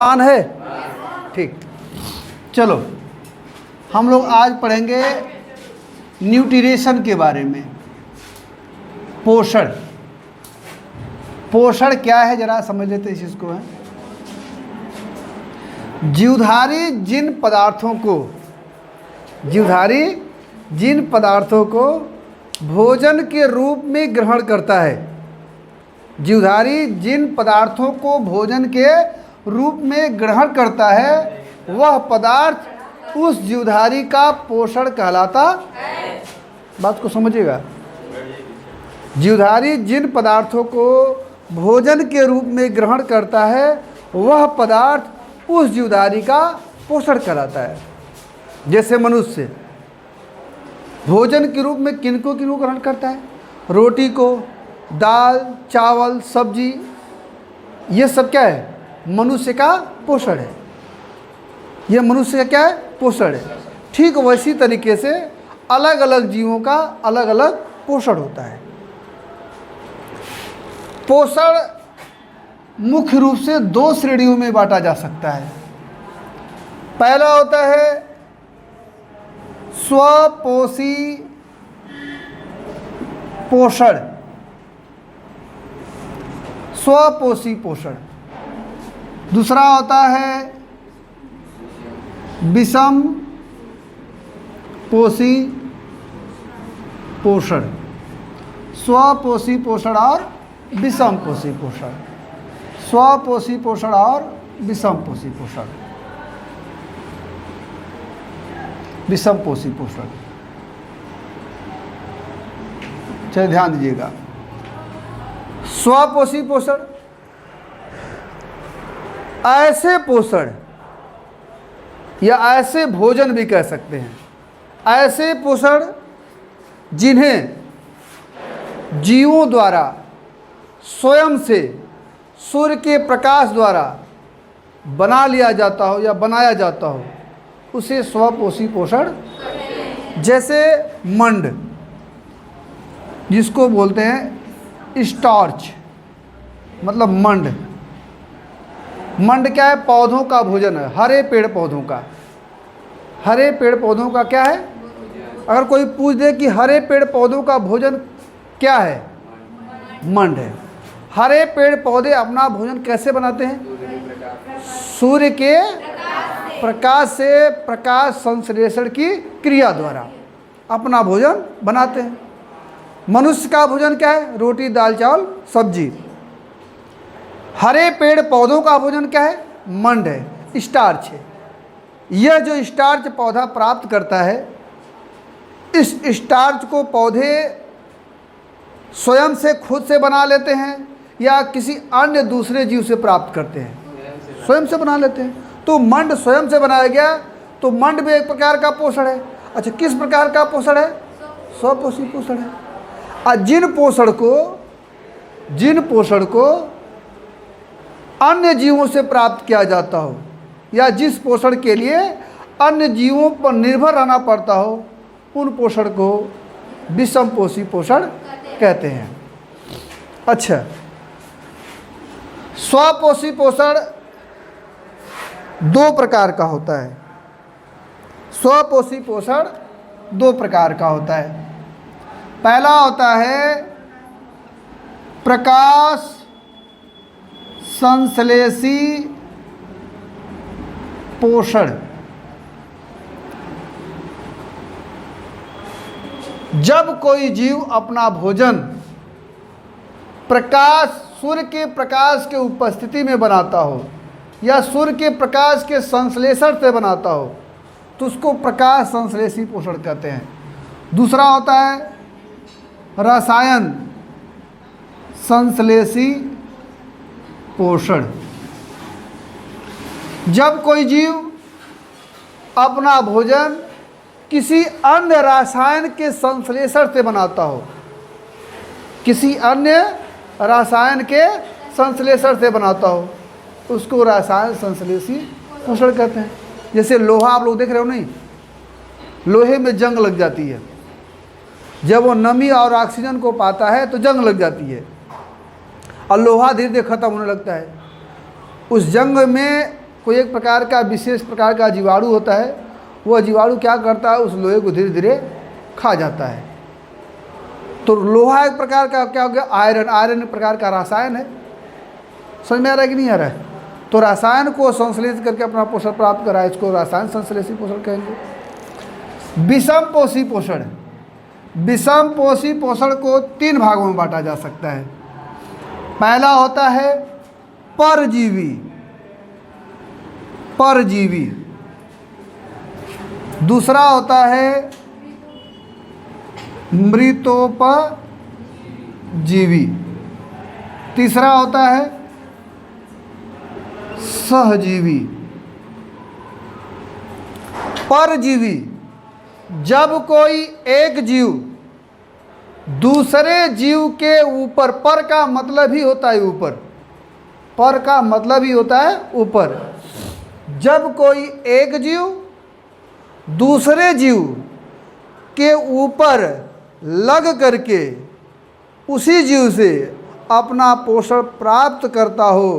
आसान है। ठीक, चलो हम लोग आज पढ़ेंगे न्यूट्रिशन के बारे में। पोषण, पोषण क्या है जरा समझ लेते इस चीज़ को। है जीवधारी जिन पदार्थों को भोजन के रूप में ग्रहण करता है, जीवधारी जिन पदार्थों को भोजन के रूप में ग्रहण करता है वह पदार्थ उस जीवधारी का पोषण कहलाता है। बात को समझिएगा। जीवधारी जिन पदार्थों को भोजन के रूप में ग्रहण करता है वह पदार्थ उस जीवधारी का पोषण कहलाता है। जैसे मनुष्य भोजन के रूप में किनको ग्रहण करता है? रोटी को, दाल, चावल, सब्जी, ये सब क्या है? मनुष्य का पोषण है। यह मनुष्य का क्या है? पोषण है। ठीक वैसी तरीके से अलग अलग जीवों का अलग अलग पोषण होता है। पोषण मुख्य रूप से दो श्रेणियों में बांटा जा सकता है। पहला होता है स्वपोषी पोषण, स्वपोषी पोषण। दूसरा होता है विषम पोषी पोषण। स्वपोषी पोषण और विषम पोषी पोषण, स्वपोषी पोषण और विषम पोषी पोषण। विषम पोषी पोषण, चलिए ध्यान दीजिएगा। स्वपोषी पोषण ऐसे पोषण या ऐसे भोजन भी कह सकते हैं, ऐसे पोषण जिन्हें जीवों द्वारा स्वयं से सूर्य के प्रकाश द्वारा बना लिया जाता हो या बनाया जाता हो, उसे स्वपोषी पोषण। जैसे मंड, जिसको बोलते हैं स्टार्च, मतलब मंड। मंड क्या है? पौधों का भोजन है, हरे पेड़ पौधों का। हरे पेड़ पौधों का क्या है? अगर कोई पूछ दे कि हरे पेड़ पौधों का भोजन क्या है? मंड है। हरे पेड़ पौधे अपना भोजन कैसे बनाते हैं? सूर्य के प्रकाश से, प्रकाश संश्लेषण की क्रिया द्वारा अपना भोजन बनाते हैं। मनुष्य का भोजन क्या है? रोटी, दाल, चावल, सब्जी। हरे पेड़ पौधों का भोजन क्या है? मंड है, स्टार्च है। यह जो स्टार्च पौधा प्राप्त करता है, इस स्टार्च को पौधे स्वयं से खुद से बना लेते हैं या किसी अन्य दूसरे जीव से प्राप्त करते हैं? स्वयं से बना लेते हैं। तो मंड स्वयं से बनाया गया, तो मंड भी एक प्रकार का पोषण है। अच्छा, किस प्रकार का पोषण है? स्वपोषी पोषण है। और जिन पोषण को अन्य जीवों से प्राप्त किया जाता हो या जिस पोषण के लिए अन्य जीवों पर निर्भर रहना पड़ता हो, उन पोषण को विषम पोषी पोषण कहते हैं। अच्छा, स्वपोषी पोषण दो प्रकार का होता है। स्वपोषी पोषण दो प्रकार का होता है। पहला होता है प्रकाश संश्लेषी पोषण। जब कोई जीव अपना भोजन प्रकाश, सूर्य के प्रकाश के उपस्थिति में बनाता हो या सूर्य के प्रकाश के संश्लेषण से बनाता हो, तो उसको प्रकाश संश्लेषी पोषण कहते हैं। दूसरा होता है रसायन संश्लेषी पोषण। जब कोई जीव अपना भोजन किसी अन्य रसायन के संश्लेषण से बनाता हो, किसी अन्य रसायन के संश्लेषण से बनाता हो, उसको रसायन संश्लेषी पोषण कहते हैं। जैसे लोहा आप लोग देख रहे हो नहीं, लोहे में जंग लग जाती है। जब वो नमी और ऑक्सीजन को पाता है तो जंग लग जाती है और लोहा धीरे धीरे ख़त्म होने लगता है। उस जंग में कोई एक प्रकार का विशेष प्रकार का जीवाणु होता है, वह जीवाणु क्या करता है, उस लोहे को धीरे धीरे खा जाता है। तो लोहा एक प्रकार का क्या हो गया, आयरन। आयरन एक प्रकार का रसायन है। समझ में आ रहा है कि नहीं आ रहा है? तो रसायन को संश्लेषित करके अपना पोषण प्राप्त करा है, इसको रसायन संश्लेषित पोषण कहेंगे। विषम पोषी पोषण, विषम पोषी पोषण को 3 भागों में बांटा जा सकता है। पहला होता है परजीवी, परजीवी। दूसरा होता है मृतोपजीवी। तीसरा होता है सहजीवी। परजीवी, जब कोई एक जीव दूसरे जीव के ऊपर, पर का मतलब ही होता है ऊपर, पर का मतलब ही होता है ऊपर। जब कोई एक जीव दूसरे जीव के ऊपर लग करके उसी जीव से अपना पोषण प्राप्त करता हो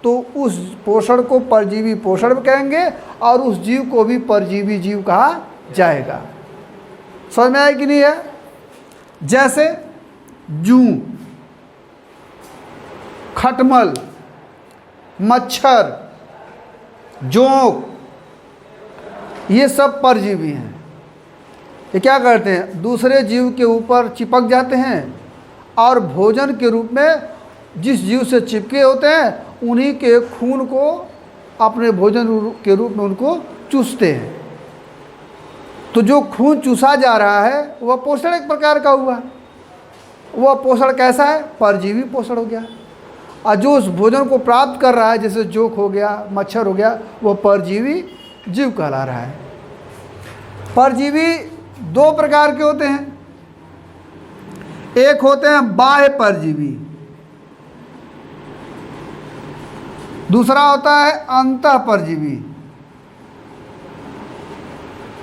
तो उस पोषण को परजीवी पोषण कहेंगे और उस जीव को भी परजीवी जीव कहा जाएगा। समझ में आया कि नहीं है? जैसे जूं, खटमल, मच्छर, जोंक, ये सब परजीवी हैं। ये क्या करते हैं, दूसरे जीव के ऊपर चिपक जाते हैं और भोजन के रूप में जिस जीव से चिपके होते हैं उन्हीं के खून को अपने भोजन के रूप में उनको चूसते हैं। तो जो खून चूसा जा रहा है वह पोषण एक प्रकार का हुआ। वह पोषण कैसा है, परजीवी पोषण हो गया। और जो उस भोजन को प्राप्त कर रहा है, जैसे जोंक हो गया, मच्छर हो गया, वह परजीवी जीव कहला रहा है। परजीवी 2 प्रकार के होते हैं। एक होते हैं बाह्य परजीवी, दूसरा होता है अंतः परजीवी।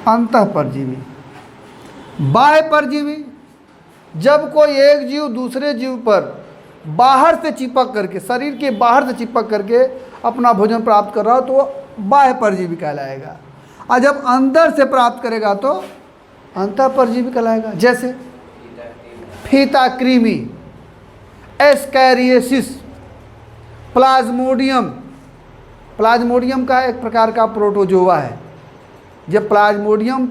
अंतः परजीवी, बाह्य परजीवी, जब कोई एक जीव दूसरे जीव पर बाहर से चिपक करके, शरीर के बाहर से चिपक करके अपना भोजन प्राप्त कर रहा हो तो वो बाह्य परजीवी कहलाएगा। और जब अंदर से प्राप्त करेगा तो अंतः परजीवी कहलाएगा। जैसे फीता कृमि, एस्कैरियोसिस, प्लाज्मोडियम। प्लाज्मोडियम का एक प्रकार का प्रोटोजोआ है। जब प्लाज्मोडियम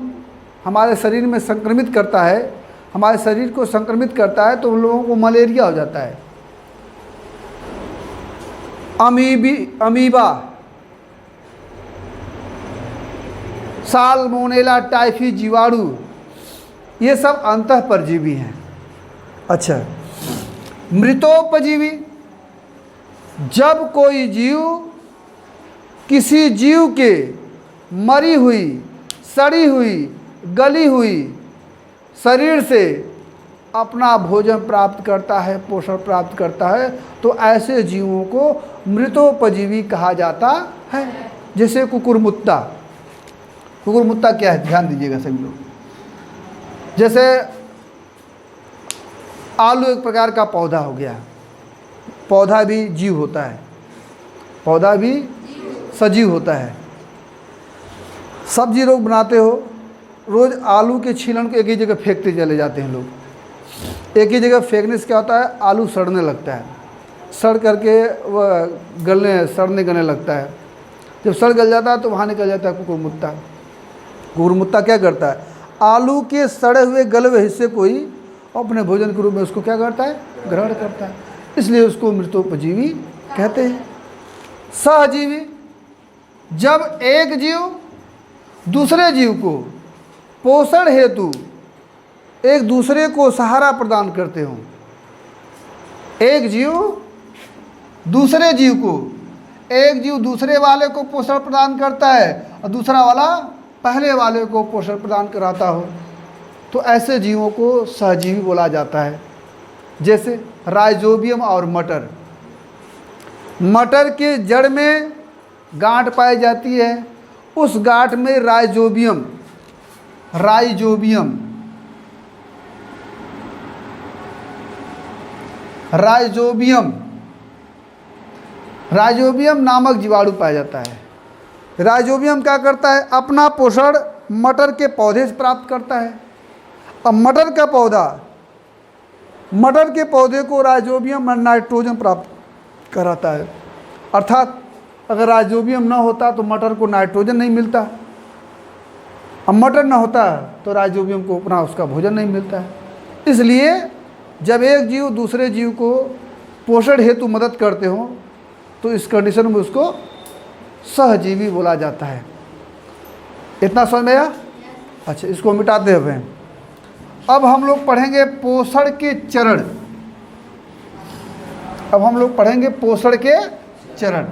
हमारे शरीर में संक्रमित करता है, हमारे शरीर को संक्रमित करता है तो उन लोगों को मलेरिया हो जाता है। अमीबा, साल्मोनेला टाइफी जीवाणु, ये सब अंतः परजीवी हैं। अच्छा, मृतोपजीवी, जब कोई जीव किसी जीव के मरी हुई, सड़ी हुई, गली हुई शरीर से अपना भोजन प्राप्त करता है, पोषण प्राप्त करता है, तो ऐसे जीवों को मृतोपजीवी कहा जाता है। जैसे कुकुरमुत्ता। कुकुरमुत्ता क्या है, ध्यान दीजिएगा सभी लोग। जैसे आलू एक प्रकार का पौधा हो गया, पौधा भी जीव होता है, पौधा भी सजीव होता है। सब्जी लोग बनाते हो, रोज़ आलू के छीलन को एक ही जगह फेंकते चले जाते हैं लोग। एक ही जगह फेंकने से क्या होता है, आलू सड़ने लगता है, सड़ करके वह सड़ने गलने लगता है। जब सड़ गल जाता है तो वहाँ निकल जाता है कुकुरमुत्ता। कुकुरमुत्ता क्या करता है, आलू के सड़े हुए गले हुए हिस्से को ही अपने भोजन के रूप में उसको क्या करता है, ग्रहण करता है। इसलिए उसको मृतोपजीवी कहते हैं। सहजीवी, जब एक जीव दूसरे जीव को पोषण हेतु एक दूसरे को सहारा प्रदान करते हो। एक जीव दूसरे जीव को, एक जीव दूसरे वाले को पोषण प्रदान करता है और दूसरा वाला पहले वाले को पोषण प्रदान कराता हो, तो ऐसे जीवों को सहजीवी बोला जाता है। जैसे राइजोबियम और मटर। मटर के जड़ में गांठ पाई जाती है, उस गांठ में राइजोबियम राइजोबियम नामक जीवाणु पाया जाता है। राइजोबियम क्या करता है? अपना पोषण मटर के पौधे से प्राप्त करता है। अब मटर का पौधा, मटर के पौधे को राइजोबियम और नाइट्रोजन प्राप्त कराता है। अर्थात अगर राइजोबियम ना होता तो मटर को नाइट्रोजन नहीं मिलता, अब मटर ना होता तो राइजोबियम को अपना उसका भोजन नहीं मिलता है। इसलिए जब एक जीव दूसरे जीव को पोषण हेतु मदद करते हो तो इस कंडीशन में उसको सहजीवी बोला जाता है। इतना समझ में आया? अच्छा, इसको मिटाते हुए अब हम लोग पढ़ेंगे पोषण के चरण। अब हम लोग पढ़ेंगे पोषण के चरण।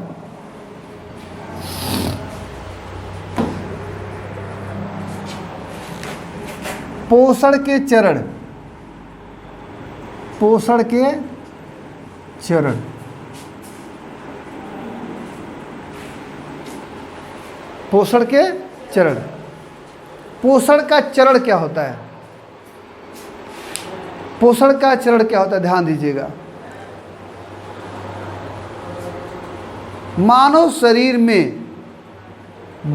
पोषण के चरण, पोषण के चरण। पोषण के चरण। पोषण का चरण क्या होता है? पोषण का चरण क्या होता है? ध्यान दीजिएगा। मानव शरीर में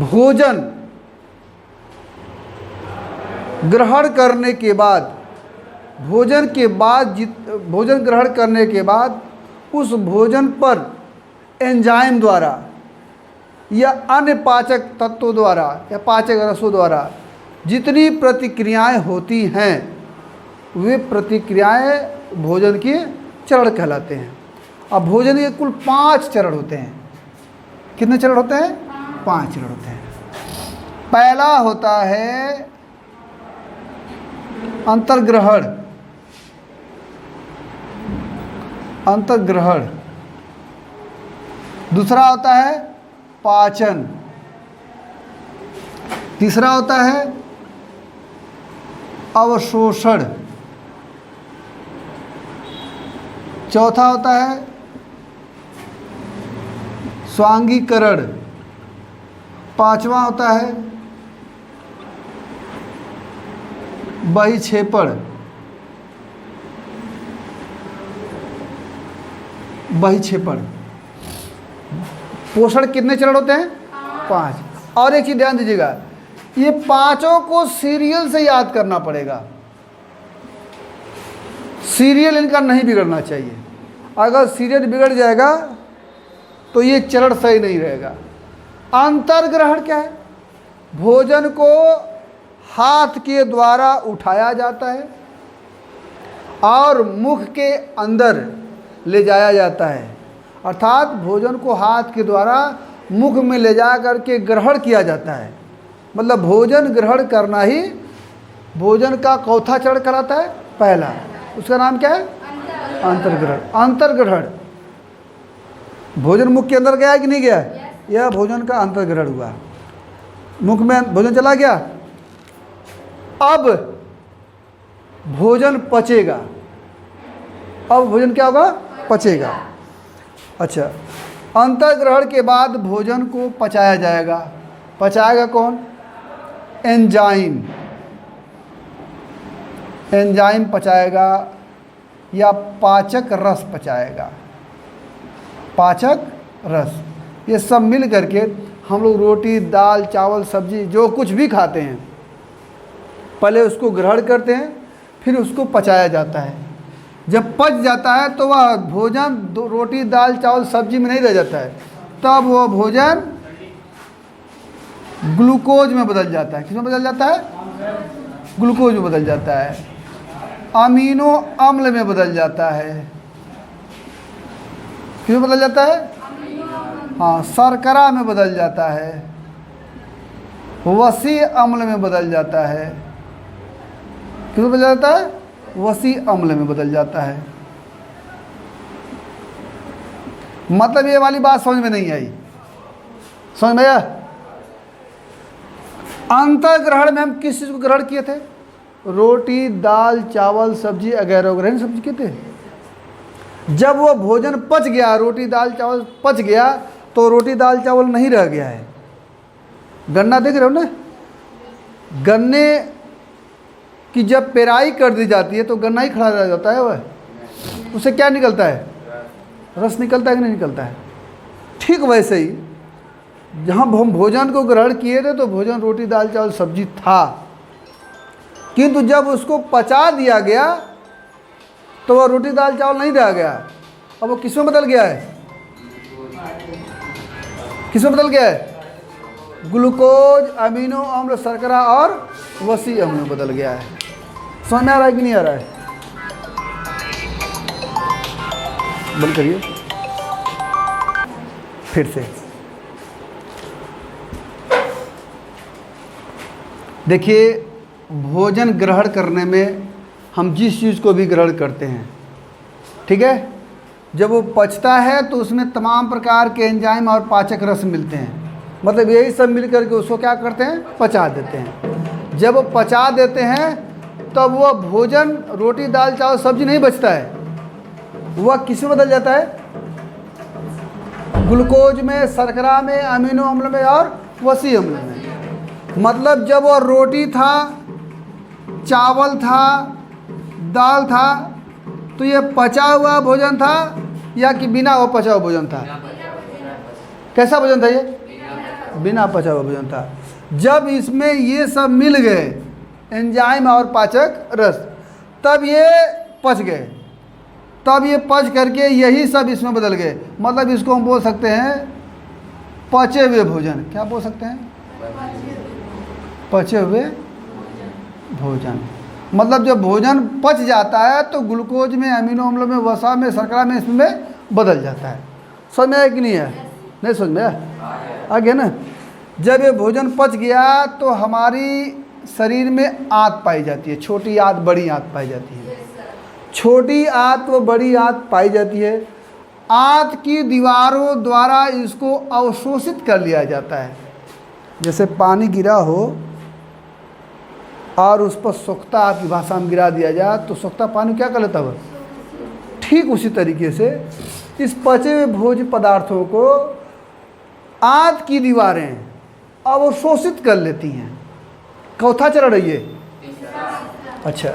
भोजन ग्रहण करने के बाद, भोजन ग्रहण करने के बाद उस भोजन पर एंजाइम द्वारा या अन्य पाचक तत्वों द्वारा या पाचक रसों द्वारा जितनी प्रतिक्रियाएं होती हैं वे प्रतिक्रियाएं भोजन के चरण कहलाते हैं। अब भोजन के कुल 5 चरण होते हैं। कितने चरण होते हैं? 5 चरण होते हैं। पहला होता है अंतर्ग्रहण, अंतर्ग्रहण। दूसरा होता है पाचन। तीसरा होता है अवशोषण। चौथा होता है स्वांगीकरण। पांचवा होता है बहिक्षेपण। बहिक्षेपण। पोषण कितने चरण होते हैं? 5। और एक चीज ध्यान दीजिएगा, ये पांचों को सीरियल से याद करना पड़ेगा। सीरियल इनका नहीं बिगड़ना चाहिए। अगर सीरियल बिगड़ जाएगा तो ये चरण सही नहीं रहेगा। अंतर्ग्रहण क्या है? भोजन को हाथ के द्वारा उठाया जाता है और मुख के अंदर ले जाया जाता है। अर्थात भोजन को हाथ के द्वारा मुख में ले जा करके ग्रहण किया जाता है। मतलब भोजन ग्रहण करना ही भोजन का चौथा चरण कहलाता है। पहला, उसका नाम क्या है? अंतर्ग्रहण। अंतर्ग्रहण, भोजन मुख के अंदर गया कि नहीं गया? यह भोजन का अंतर्ग्रहण हुआ। मुख में भोजन चला गया, अब भोजन पचेगा। अब भोजन क्या होगा? पचेगा। अच्छा, अंतर्ग्रहण के बाद भोजन को पचाया जाएगा। पचाएगा कौन? एंजाइम। एंजाइम पचाएगा या पाचक रस पचाएगा। पाचक रस, ये सब मिल करके हम लोग रोटी, दाल, चावल, सब्जी जो कुछ भी खाते हैं पहले उसको ग्रहण करते हैं, फिर उसको पचाया जाता है। जब पच जाता है तो वह भोजन रोटी, दाल, चावल, सब्जी में नहीं रह जाता है, तब वह भोजन ग्लूकोज में बदल जाता है। किसमें बदल जाता है? ग्लूकोज में बदल जाता है, अमीनो अम्ल में बदल जाता है। किसमें बदल जाता है? हाँ, शर्करा में बदल जाता है, वसी अम्ल में बदल जाता है। किसमें बदल जाता है? वसी अम्ल में बदल जाता है। मतलब ये वाली बात समझ में नहीं आई? समझ में आया? अंतर्ग्रहण में हम किस चीज़ को ग्रहण किए थे? रोटी, दाल, चावल, सब्जी वगैरह वगैरह सब्जी किए थे। जब वो भोजन पच गया, रोटी, दाल, चावल पच गया, तो रोटी, दाल, चावल नहीं रह गया है। गन्ना देख रहे हो ना? गन्ने कि जब पेराई कर दी जाती है तो गन्ना ही खड़ा रह जाता है। वह उससे क्या निकलता है? रस निकलता है कि नहीं निकलता है? ठीक वैसे ही जहाँ हम भोजन को ग्रहण किए थे तो भोजन रोटी दाल चावल सब्जी था, किंतु जब उसको पचा दिया गया तो वह रोटी दाल चावल नहीं रह गया। अब वो किस में बदल गया है? किस में बदल गया है? ग्लूकोज, अमीनो अम्ल, शर्करा और वसी अम्ल में बदल गया है। समझ में आ रहा है कि नहीं आ रहा है? बंद करिए फिर से। देखिए, भोजन ग्रहण करने में हम जिस चीज़ को भी ग्रहण करते हैं, ठीक है, जब वो पचता है तो उसमें तमाम प्रकार के एंजाइम और पाचक रस मिलते हैं। मतलब यही सब मिल करके उसको क्या करते हैं? पचा देते हैं। जब वो पचा देते हैं तब वह भोजन रोटी दाल चावल सब्जी नहीं बचता है, वह किस में बदल जाता है? ग्लूकोज में, शर्करा में, अमीनो अम्ल में और वसी अम्ल में। मतलब जब वह रोटी था, चावल था, दाल था, तो ये पचा हुआ भोजन था या कि बिना वो पचा हुआ भोजन था? कैसा भोजन था ये? बिना पचा हुआ भोजन था। जब इसमें ये सब मिल गए एंजाइम और पाचक रस, तब ये पच गए, तब ये पच करके यही सब इसमें बदल गए। मतलब इसको हम बोल सकते हैं पचे हुए भोजन। क्या बोल सकते हैं? पचे हुए भोजन। मतलब जब भोजन पच जाता है तो ग्लूकोज में, अमीनो अम्ल में, वसा में, शर्करा में, इसमें बदल जाता है। समझ में आया कि नहीं है? नहीं समझ में आ गया ना? जब ये भोजन पच गया तो हमारी शरीर में आंत पाई जाती है, छोटी आंत, बड़ी आंत पाई जाती है। छोटी आंत व बड़ी आंत पाई जाती है। आंत की दीवारों द्वारा इसको अवशोषित कर लिया जाता है। जैसे पानी गिरा हो और उस पर सोखता आपकी भाषा में गिरा दिया जाए तो सोखता पानी क्या कर लेता है? ठीक उसी तरीके से इस पचे हुए भोज्य पदार्थों को आंत की दीवारें अवशोषित कर लेती हैं। चौथा चरण है ये। अच्छा।